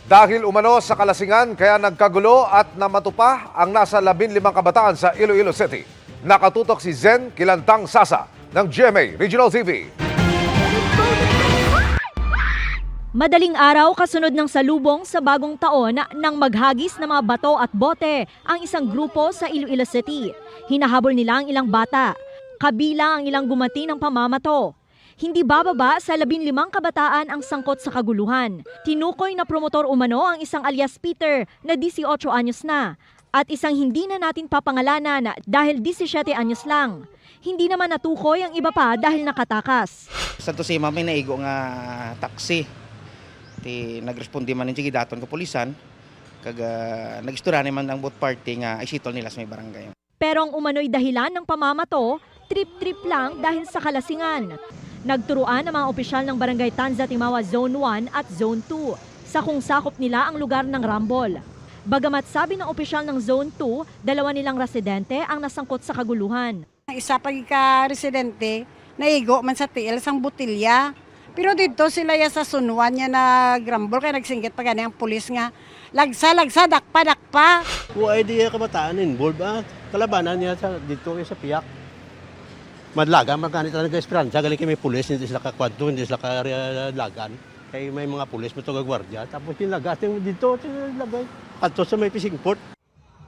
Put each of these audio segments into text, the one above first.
Dahil umano sa kalasingan kaya nagkagulo at namatupa ang nasa 15 kabataan sa Iloilo City. Nakatutok si Zen Kilantang Sasa ng GMA Regional TV. Madaling araw kasunod ng salubong sa bagong taon nang maghagis ng mga bato at bote ang isang grupo sa Iloilo City. Hinahabol nila ang ilang bata, kabilang ang ilang gumati ng pamamato. Hindi bababa sa 15 kabataan ang sangkot sa kaguluhan. Tinukoy na promotor umano ang isang alias Peter na 18 anyos na at isang hindi na natin papangalanan dahil 17 anyos lang. Hindi naman natukoy ang iba pa dahil nakatakas. Sa to si mami naigo nga taxi. Ti nagrespondi man ni daton ko pulisan kag nagistura man ang both party nga isitol nila sa may barangay. Pero ang umano'y dahilan ng pamamato, trip-trip lang dahil sa kalasingan. Nagturuan ang mga opisyal ng Barangay Tanza Timawa Zone 1 at Zone 2 sa kung sakop nila ang lugar ng rambol. Bagamat sabi ng opisyal ng Zone 2, dalawa nilang residente ang nasangkot sa kaguluhan. Isa pagka-residente, naigo man sa tiil sang butilya. Pero dito sila ya sa sunuan niya nagrambol kaya nagsinggit pa gani ang pulis nga. Lagsa, dakpa. Kung idea kabataan involved, kalabanan niya dito sa piyak. Madlaga, magkanit talaga esperanza. Galing kami pulis, hindi sila kakwadto, hindi sila kalagan. Kaya may mga pulis, may gwardiya. Tapos yung lagas, dito, lagay. At sa may fishing port.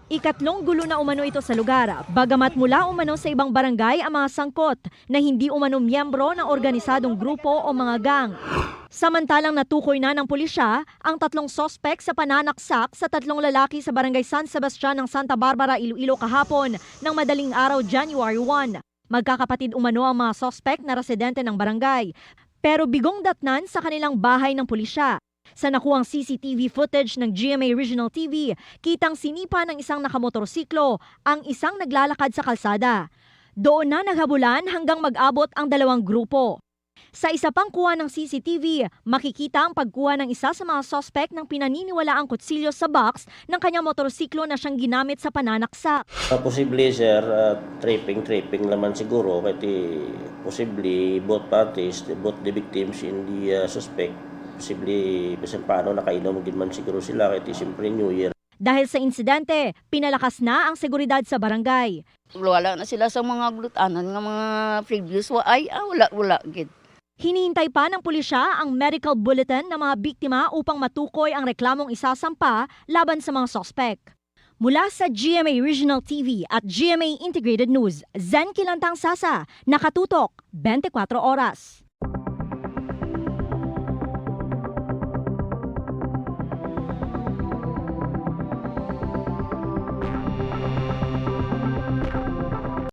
Ikatlong gulo na umano ito sa lugar, bagamat mula umano sa ibang barangay ang mga sangkot na hindi umano miyembro ng organisadong grupo o mga gang. Samantalang natukoy na ng pulisya ang 3 sospek sa pananaksak sa 3 lalaki sa barangay San Sebastian ng Santa Barbara, Iloilo kahapon ng madaling araw January 1. Magkakapatid umano ang mga sospek na residente ng barangay, pero bigong datnan sa kanilang bahay ng pulisya. Sa nakuhang CCTV footage ng GMA Regional TV, kitang sinipa ng isang nakamotorsiklo ang isang naglalakad sa kalsada. Doon na naghabulan hanggang mag-abot ang dalawang grupo. Sa isa pang kuha ng CCTV, makikita ang pagkuha ng isa sa mga suspect ng pinaniniwalaang kutsilyo sa box ng kanyang motorsiklo na siyang ginamit sa pananaksak. Posible sir, tripping naman siguro kasi posible both parties, both the victims and the suspect, posible bisan paano nakainom din man siguro sila kasi siyempre New Year. Dahil sa insidente, pinalakas na ang seguridad sa barangay. Wala na sila sa mga glutanan ng mga previous wala gid. Hinihintay pa ng pulisya ang medical bulletin ng mga biktima upang matukoy ang reklamong isasampa laban sa mga sospek. Mula sa GMA Regional TV at GMA Integrated News, Zen Kilantang Sasa, nakatutok 24 oras.